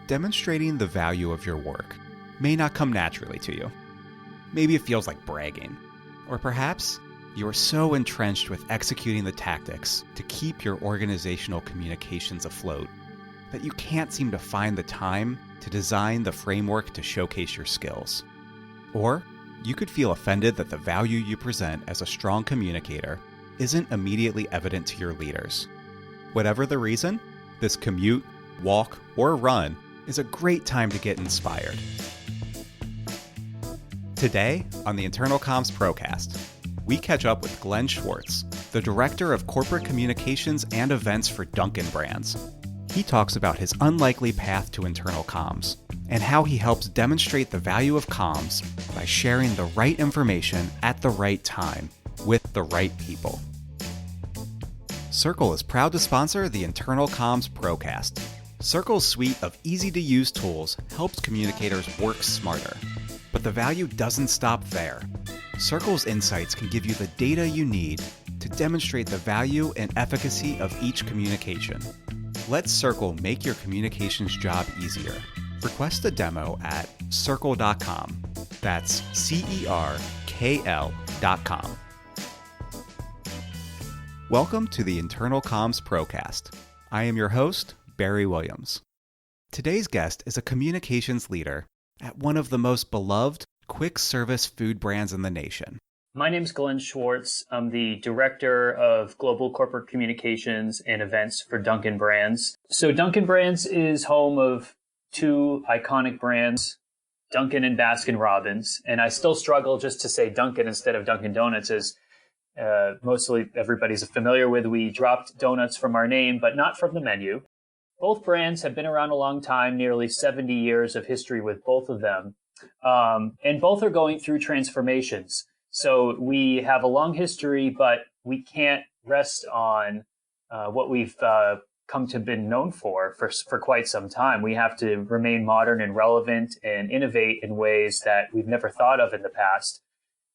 Demonstrating the value of your work may not come naturally to you. Maybe it feels like bragging. Or perhaps you are so entrenched with executing the tactics to keep your organizational communications afloat that you can't seem to find the time to design the framework to showcase your skills. Or you could feel offended that the value you present as a strong communicator isn't immediately evident to your leaders. Whatever the reason, this commute, walk, or run is a great time to get inspired. Today, on the Internal Comms Procast, we catch up with Glen Schwartz, the Director of Corporate Communications and Events for Dunkin Brands. He talks about his unlikely path to internal comms and how he helps demonstrate the value of comms by sharing the right information at the right time with the right people. Circle is proud to sponsor the Internal Comms Procast. Circle's suite of easy-to-use tools helps communicators work smarter. But the value doesn't stop there. Circle's insights can give you the data you need to demonstrate the value and efficacy of each communication. Let Circle make your communications job easier. Request a demo at circle.com. That's CERKL.com. Welcome to the Internal Comms Procast. I am your host, Barry Williams. Today's guest is a communications leader at one of the most beloved quick service food brands in the nation. My name is Glen Schwartz. I'm the Director of Global Corporate Communications and Events for Dunkin Brands. So Dunkin Brands is home of two iconic brands, Dunkin and Baskin-Robbins. And I still struggle just to say Dunkin instead of Dunkin' Donuts, as mostly everybody's familiar with. We dropped donuts from our name, but not from the menu. Both brands have been around a long time, nearly 70 years of history with both of them. And both are going through transformations. So we have a long history, but we can't rest on what we've come to been known for quite some time. We have to remain modern and relevant and innovate in ways that we've never thought of in the past.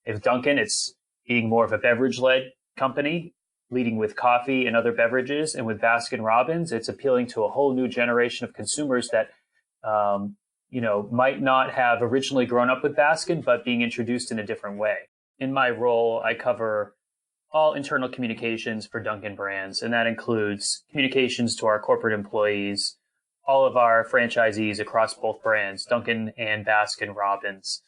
With Dunkin', it's being more of a beverage-led company, leading with coffee and other beverages. And with Baskin-Robbins, it's appealing to a whole new generation of consumers that might not have originally grown up with Baskin, but being introduced in a different way. In my role, I cover all internal communications for Dunkin Brands, and that includes communications to our corporate employees, all of our franchisees across both brands, Dunkin and Baskin-Robbins,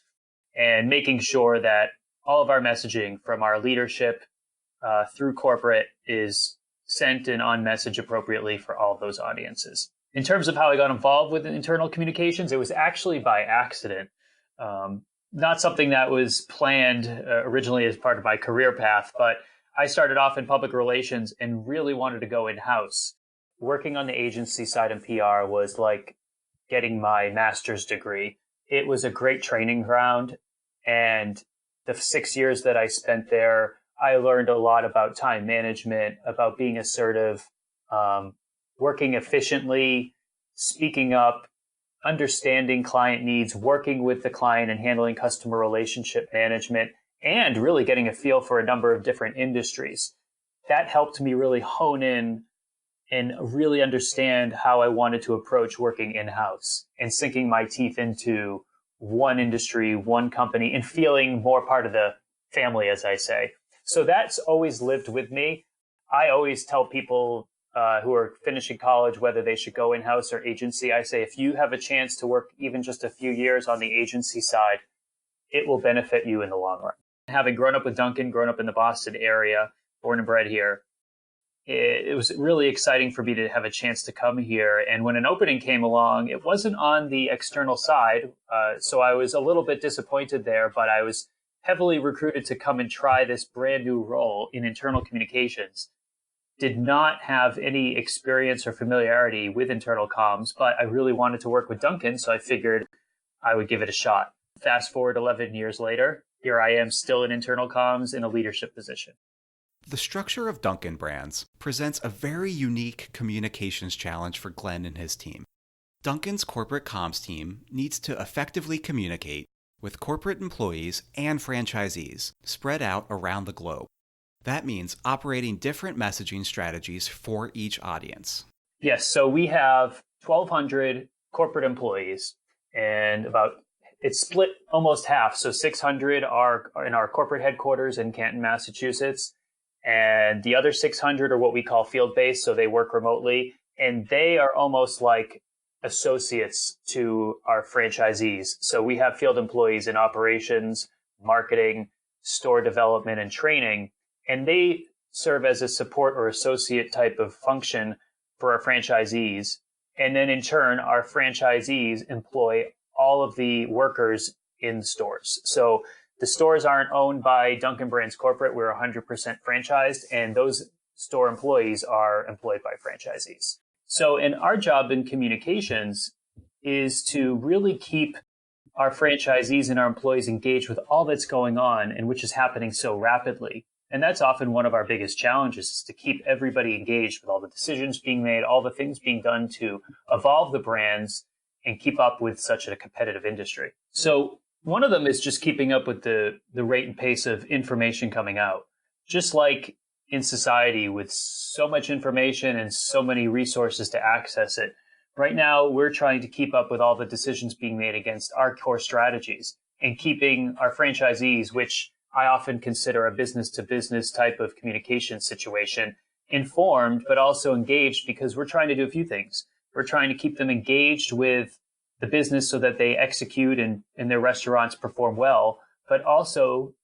and making sure that all of our messaging from our leadership through corporate is sent and on message appropriately for all of those audiences. In terms of how I got involved with internal communications, it was actually by accident. Not something that was planned originally as part of my career path, but I started off in public relations and really wanted to go in-house. Working on the agency side in PR was like getting my master's degree. It was a great training ground, and the 6 years that I spent there, I learned a lot about time management, about being assertive, working efficiently, speaking up, understanding client needs, working with the client and handling customer relationship management, and really getting a feel for a number of different industries. That helped me really hone in and really understand how I wanted to approach working in-house and sinking my teeth into one industry, one company, and feeling more part of the family, as I say. So that's always lived with me. I always tell people who are finishing college whether they should go in-house or agency. I say, if you have a chance to work even just a few years on the agency side, it will benefit you in the long run. Having grown up with Dunkin', grown up in the Boston area, born and bred here, it was really exciting for me to have a chance to come here. And when an opening came along, it wasn't on the external side. So I was a little bit disappointed there, but I was heavily recruited to come and try this brand new role in internal communications. Did not have any experience or familiarity with internal comms, but I really wanted to work with Dunkin', so I figured I would give it a shot. Fast forward 11 years later, here I am still in internal comms in a leadership position. The structure of Dunkin Brands presents a very unique communications challenge for Glen and his team. Dunkin's corporate comms team needs to effectively communicate with corporate employees and franchisees spread out around the globe. That means operating different messaging strategies for each audience. Yes, so we have 1,200 corporate employees, and it's split almost half. So 600 are in our corporate headquarters in Canton, Massachusetts, and the other 600 are what we call field-based, so they work remotely, and they are almost like associates to our franchisees. So we have field employees in operations, marketing, store development, and training, and they serve as a support or associate type of function for our franchisees. And then in turn, our franchisees employ all of the workers in the stores. So the stores aren't owned by Dunkin' Brands corporate. We're 100% franchised, and those store employees are employed by franchisees. So in our job in communications is to really keep our franchisees and our employees engaged with all that's going on and which is happening so rapidly. And that's often one of our biggest challenges, is to keep everybody engaged with all the decisions being made, all the things being done to evolve the brands and keep up with such a competitive industry. So one of them is just keeping up with the rate and pace of information coming out. Just like in society with so much information and so many resources to access it, right now we're trying to keep up with all the decisions being made against our core strategies and keeping our franchisees, which I often consider a business-to-business type of communication situation, informed, but also engaged, because we're trying to do a few things. We're trying to keep them engaged with the business so that they execute and their restaurants perform well, but also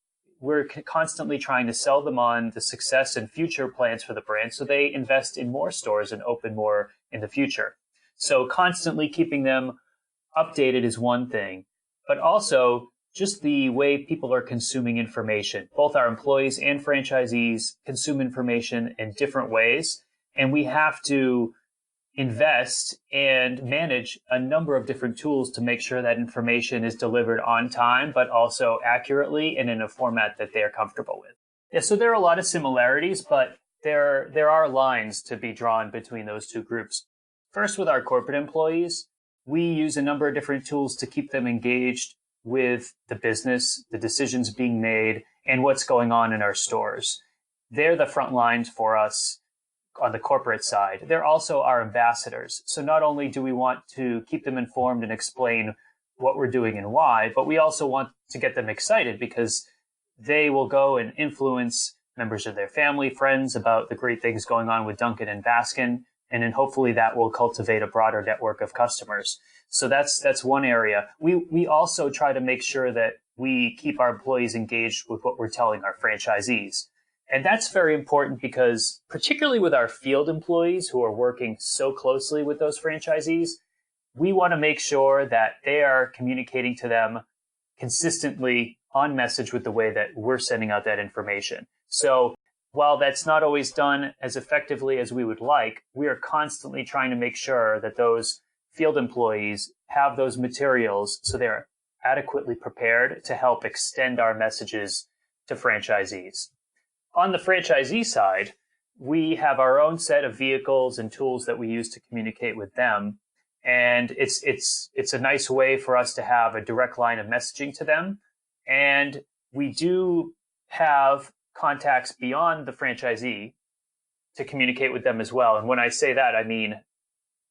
we're constantly trying to sell them on the success and future plans for the brand so they invest in more stores and open more in the future. So constantly keeping them updated is one thing, but also just the way people are consuming information. Both our employees and franchisees consume information in different ways, and we have to invest and manage a number of different tools to make sure that information is delivered on time, but also accurately and in a format that they're comfortable with. Yeah, so there are a lot of similarities, but there are lines to be drawn between those two groups. First, with our corporate employees, we use a number of different tools to keep them engaged with the business, the decisions being made, and what's going on in our stores. They're the front lines for us on the corporate side. They're also our ambassadors. So not only do we want to keep them informed and explain what we're doing and why, but we also want to get them excited, because they will go and influence members of their family, friends about the great things going on with Dunkin' and Baskin. And then hopefully that will cultivate a broader network of customers. So that's one area. We also try to make sure that we keep our employees engaged with what we're telling our franchisees. And that's very important, because particularly with our field employees who are working so closely with those franchisees, we want to make sure that they are communicating to them consistently on message with the way that we're sending out that information. So while that's not always done as effectively as we would like, we are constantly trying to make sure that those field employees have those materials so they're adequately prepared to help extend our messages to franchisees. On the franchisee side, we have our own set of vehicles and tools that we use to communicate with them. And it's a nice way for us to have a direct line of messaging to them. And we do have contacts beyond the franchisee to communicate with them as well. And when I say that, I mean,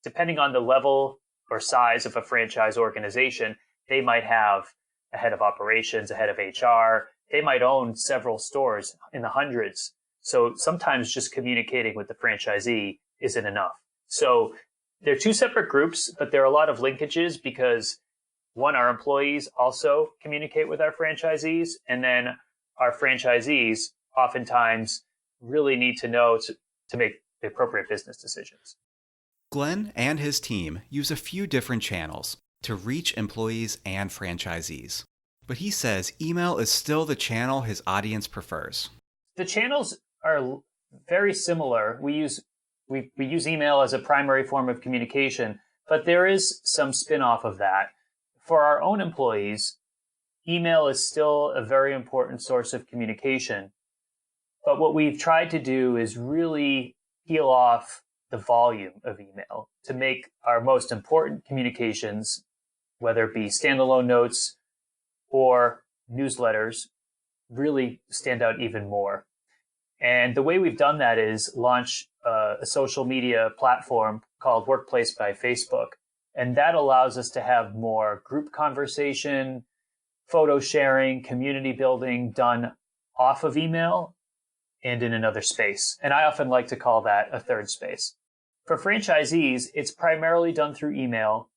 depending on the level or size of a franchise organization, they might have a head of operations, a head of HR. They might own several stores in the hundreds. So sometimes just communicating with the franchisee isn't enough. So they're two separate groups, but there are a lot of linkages, because one, our employees also communicate with our franchisees, and then our franchisees oftentimes really need to know to make the appropriate business decisions. Glen and his team use a few different channels to reach employees and franchisees, but he says email is still the channel his audience prefers. The channels are very similar. We use email as a primary form of communication, but there is some spin-off of that. For our own employees, email is still a very important source of communication. But what we've tried to do is really peel off the volume of email to make our most important communications, whether it be standalone notes or newsletters, really stand out even more. And the way we've done that is launch a social media platform called Workplace by Facebook. And that allows us to have more group conversation, photo sharing, community building done off of email and in another space. And I often like to call that a third space. For franchisees, it's primarily done through email.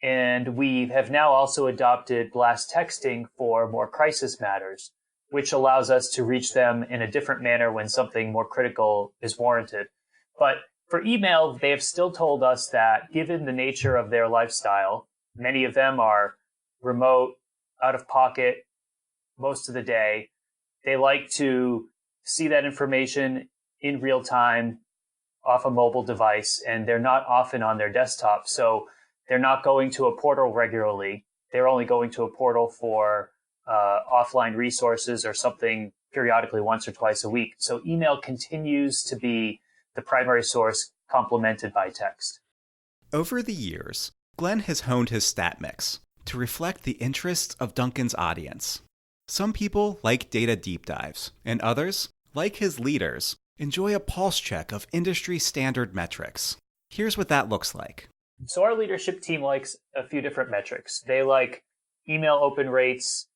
And we have now also adopted blast texting for more crisis matters, which allows us to reach them in a different manner when something more critical is warranted. But for email, they have still told us that given the nature of their lifestyle, many of them are remote, out of pocket most of the day. They like to see that information in real time off a mobile device, and they're not often on their desktop. So they're not going to a portal regularly. They're only going to a portal for offline resources or something periodically once or twice a week. So email continues to be the primary source, complemented by text. Over the years, Glen has honed his stat mix to reflect the interests of Dunkin's audience. Some people like data deep dives, and others, like his leaders, enjoy a pulse check of industry standard metrics. Here's what that looks like. So our leadership team likes a few different metrics. They like email open rates.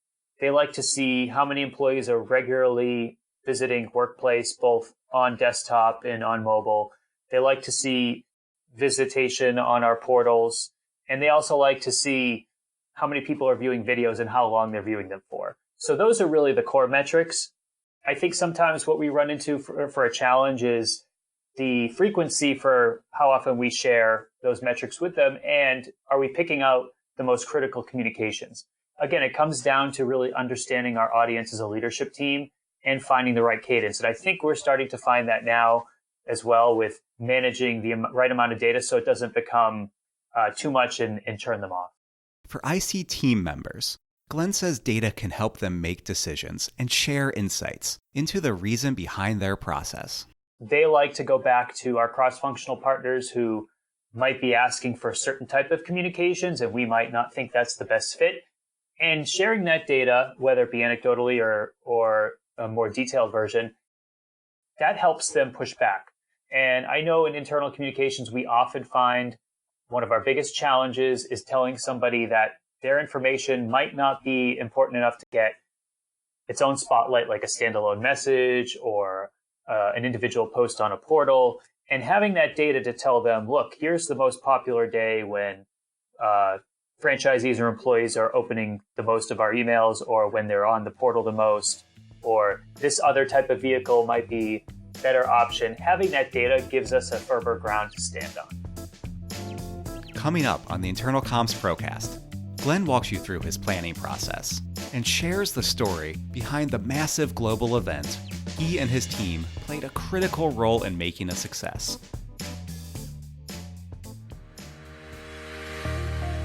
They like to see how many employees are regularly visiting Workplace, both on desktop and on mobile. They like to see visitation on our portals. And they also like to see how many people are viewing videos and how long they're viewing them for. So those are really the core metrics. I think sometimes what we run into for a challenge is the frequency for how often we share those metrics with them, and are we picking out the most critical communications? Again, it comes down to really understanding our audience as a leadership team and finding the right cadence. And I think we're starting to find that now as well with managing the right amount of data so it doesn't become too much and turn them off. For IC team members, Glen says data can help them make decisions and share insights into the reason behind their process. They like to go back to our cross-functional partners who might be asking for a certain type of communications, and we might not think that's the best fit. And sharing that data, whether it be anecdotally or a more detailed version, that helps them push back. And I know in internal communications, we often find one of our biggest challenges is telling somebody that their information might not be important enough to get its own spotlight, like a standalone message or an individual post on a portal, and having that data to tell them, look, here's the most popular day when franchisees or employees are opening the most of our emails, or when they're on the portal the most, or this other type of vehicle might be a better option. Having that data gives us a firmer ground to stand on. Coming up on the Internal Comms Procast, Glen walks you through his planning process and shares the story behind the massive global event he and his team played a critical role in making a success.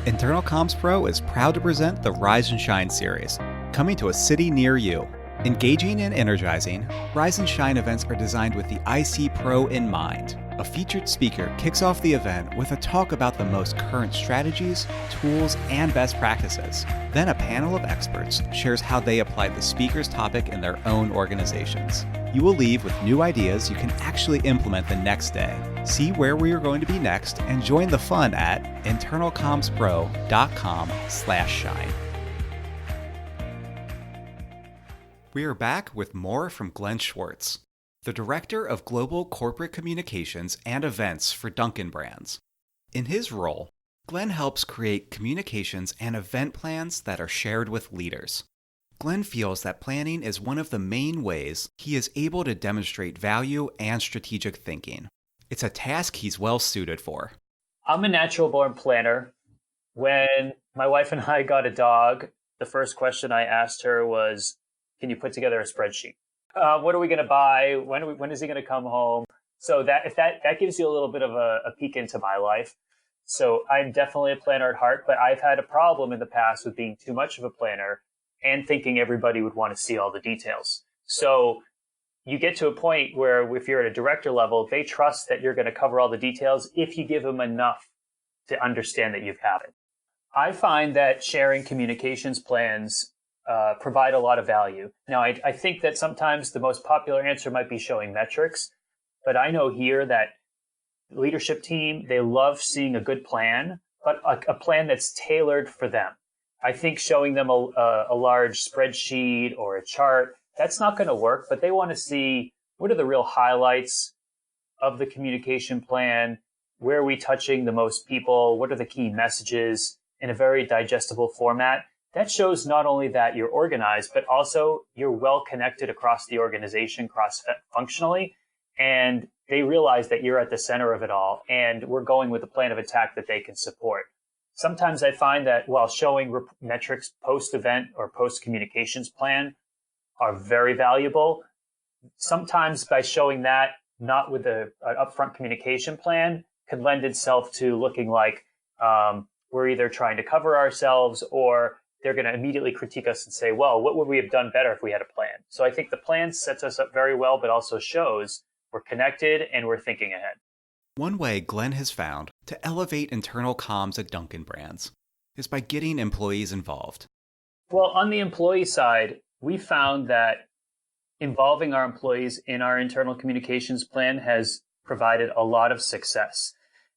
Internal Comms Pro is proud to present the Rise and Shine series, coming to a city near you. Engaging and energizing, Rise and Shine events are designed with the IC Pro in mind. A featured speaker kicks off the event with a talk about the most current strategies, tools, and best practices. Then a panel of experts shares how they applied the speaker's topic in their own organizations. You will leave with new ideas you can actually implement the next day. See where we are going to be next and join the fun at internalcommspro.com/shine. We are back with more from Glen Schwartz, the Director of Global Corporate Communications and Events for Dunkin Brands. In his role, Glen helps create communications and event plans that are shared with leaders. Glen feels that planning is one of the main ways he is able to demonstrate value and strategic thinking. It's a task he's well suited for. I'm a natural-born planner. When my wife and I got a dog, the first question I asked her was, can you put together a spreadsheet? What are we going to buy? When is he going to come home? So that gives you a little bit of a peek into my life. So I'm definitely a planner at heart, but I've had a problem in the past with being too much of a planner and thinking everybody would want to see all the details. So you get to a point where if you're at a director level, they trust that you're going to cover all the details if you give them enough to understand that you've had it. I find that sharing communications plans provide a lot of value. Now, I think that sometimes the most popular answer might be showing metrics, but I know here that leadership team, they love seeing a good plan but a plan that's tailored for them. I think showing them a large spreadsheet or a chart, that's not going to work, but they want to see what are the real highlights of the communication plan, where are we touching the most people, what are the key messages in a very digestible format. That shows not only that you're organized, but also you're well connected across the organization, cross-functionally, and they realize that you're at the center of it all, and we're going with a plan of attack that they can support. Sometimes I find that while showing metrics post-event or post-communications plan are very valuable, sometimes by showing that, not with an upfront communication plan, could lend itself to looking like we're either trying to cover ourselves or they're going to immediately critique us and say, well, what would we have done better if we had a plan? So I think the plan sets us up very well, but also shows we're connected and we're thinking ahead. One way Glen has found to elevate internal comms at Dunkin' Brands is by getting employees involved. Well, on the employee side, we found that involving our employees in our internal communications plan has provided a lot of success.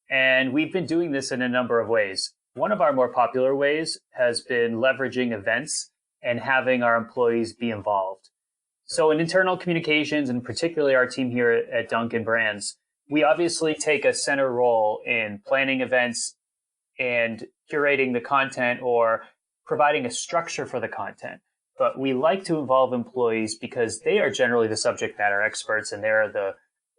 And we've been doing this in a number of ways. One of our more popular ways has been leveraging events and having our employees be involved. So in internal communications, and particularly our team here at Dunkin' Brands, we obviously take a center role in planning events and curating the content or providing a structure for the content. But we like to involve employees because they are generally the subject matter experts and they're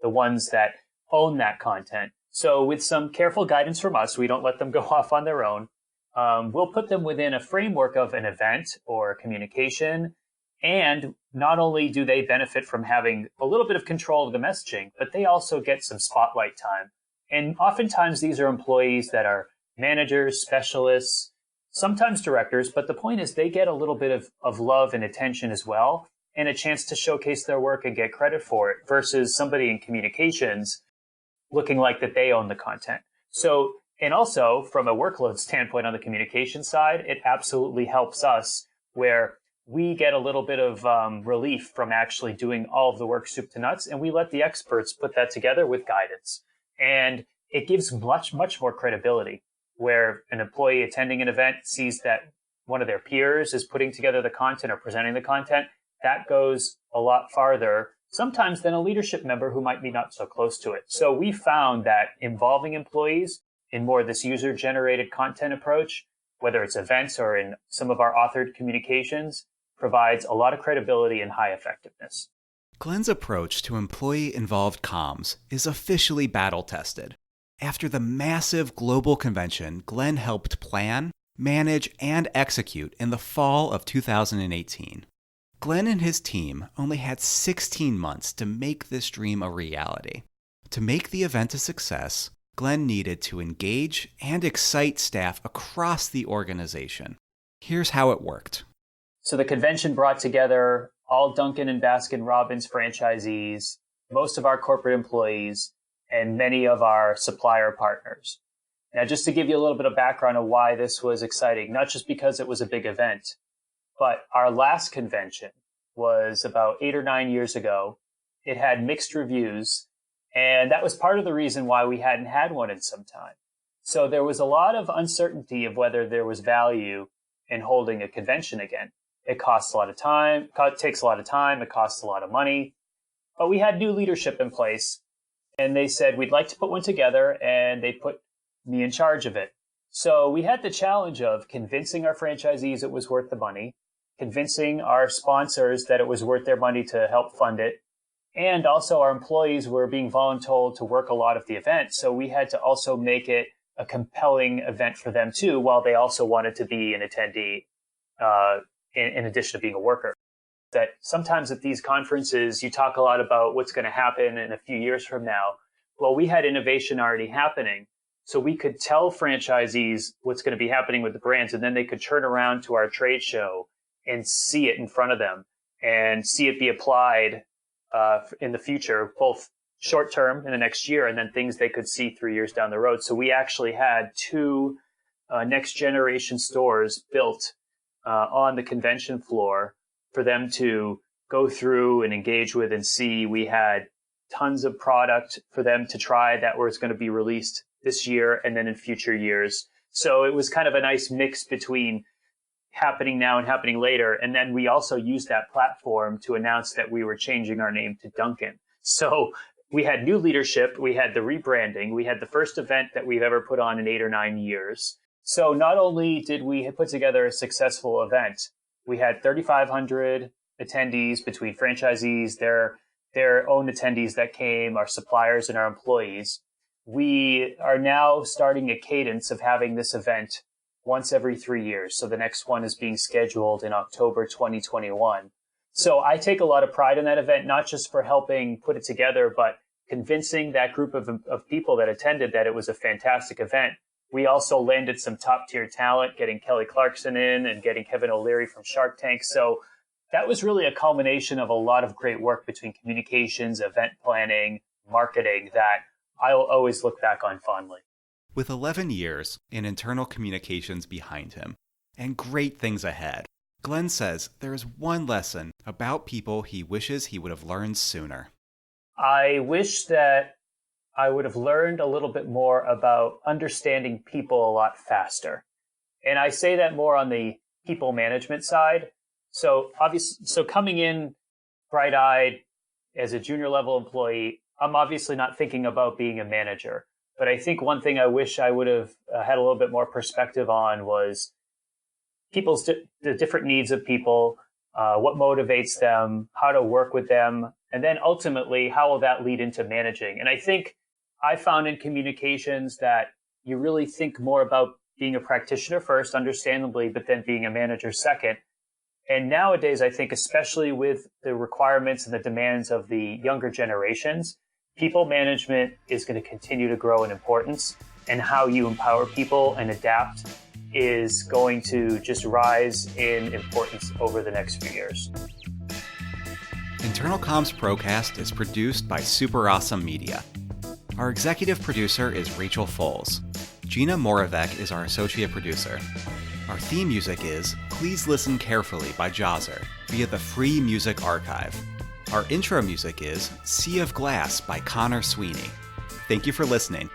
the ones that own that content. So with some careful guidance from us, we don't let them go off on their own. We'll put them within a framework of an event or communication. And not only do they benefit from having a little bit of control of the messaging, but they also get some spotlight time. And oftentimes these are employees that are managers, specialists, sometimes directors, but the point is they get a little bit of love and attention as well, and a chance to showcase their work and get credit for it versus somebody in communications looking like that they own the content. So, and also from a workload standpoint on the communication side, it absolutely helps us where we get a little bit of relief from actually doing all of the work soup to nuts, and we let the experts put that together with guidance. And it gives much, much more credibility where an employee attending an event sees that one of their peers is putting together the content or presenting the content. That goes a lot farther sometimes than a leadership member who might be not so close to it. So we found that involving employees in more of this user-generated content approach, whether it's events or in some of our authored communications, provides a lot of credibility and high effectiveness. Glen's approach to employee-involved comms is officially battle-tested. After the massive global convention Glen helped plan, manage, and execute in the fall of 2018, Glen and his team only had 16 months to make this dream a reality. To make the event a success, Glen needed to engage and excite staff across the organization. Here's how it worked. So the convention brought together all Dunkin' and Baskin-Robbins franchisees, most of our corporate employees, and many of our supplier partners. Now, just to give you a little bit of background of why this was exciting, not just because it was a big event, but our last convention was about 8 or 9 years ago. It had mixed reviews, and that was part of the reason why we hadn't had one in some time. So there was a lot of uncertainty of whether there was value in holding a convention again. It costs a lot of time, it takes a lot of time, it costs a lot of money. But we had new leadership in place, and they said, we'd like to put one together, and they put me in charge of it. So we had the challenge of convincing our franchisees it was worth the money, convincing our sponsors that it was worth their money to help fund it, and also our employees were being voluntold to work a lot of the event. So we had to also make it a compelling event for them too, while they also wanted to be an attendee in addition to being a worker. That sometimes at these conferences, you talk a lot about what's going to happen in a few years from now. Well, we had innovation already happening. So we could tell franchisees what's going to be happening with the brands, and then they could turn around to our trade show and see it in front of them and see it be applied in the future, both short term in the next year and then things they could see 3 years down the road. So we actually had 2 next generation stores built on the convention floor for them to go through and engage with and see. We had tons of product for them to try that was going to be released this year and then in future years. So it was kind of a nice mix between happening now and happening later. And then we also used that platform to announce that we were changing our name to Dunkin. So we had new leadership, we had the rebranding, we had the first event that we've ever put on in 8 or 9 years. So not only did we put together a successful event, we had 3,500 attendees between franchisees, their own attendees that came, our suppliers and our employees. We are now starting a cadence of having this event once every 3 years. So the next one is being scheduled in October 2021. So I take a lot of pride in that event, not just for helping put it together, but convincing that group of people that attended that it was a fantastic event. We also landed some top tier talent, getting Kelly Clarkson in and getting Kevin O'Leary from Shark Tank. So that was really a culmination of a lot of great work between communications, event planning, marketing that I'll always look back on fondly. With 11 years in internal communications behind him and great things ahead, Glen says there is one lesson about people he wishes he would have learned sooner. I wish that I would have learned a little bit more about understanding people a lot faster. And I say that more on the people management side. So coming in bright-eyed as a junior level employee, I'm obviously not thinking about being a manager. But I think one thing I wish I would have had a little bit more perspective on was the different needs of people, what motivates them, how to work with them, and then ultimately, how will that lead into managing? And I think I found in communications that you really think more about being a practitioner first, understandably, but then being a manager second. And nowadays, I think, especially with the requirements and the demands of the younger generations, people management is going to continue to grow in importance, and how you empower people and adapt is going to just rise in importance over the next few years. Internal Comms Procast is produced by Super Awesome Media. Our executive producer is Rachel Foles. Gina Moravec is our associate producer. Our theme music is Please Listen Carefully by Jawser via the Free Music Archive. Our intro music is Sea of Glass by Connor Sweeney. Thank you for listening.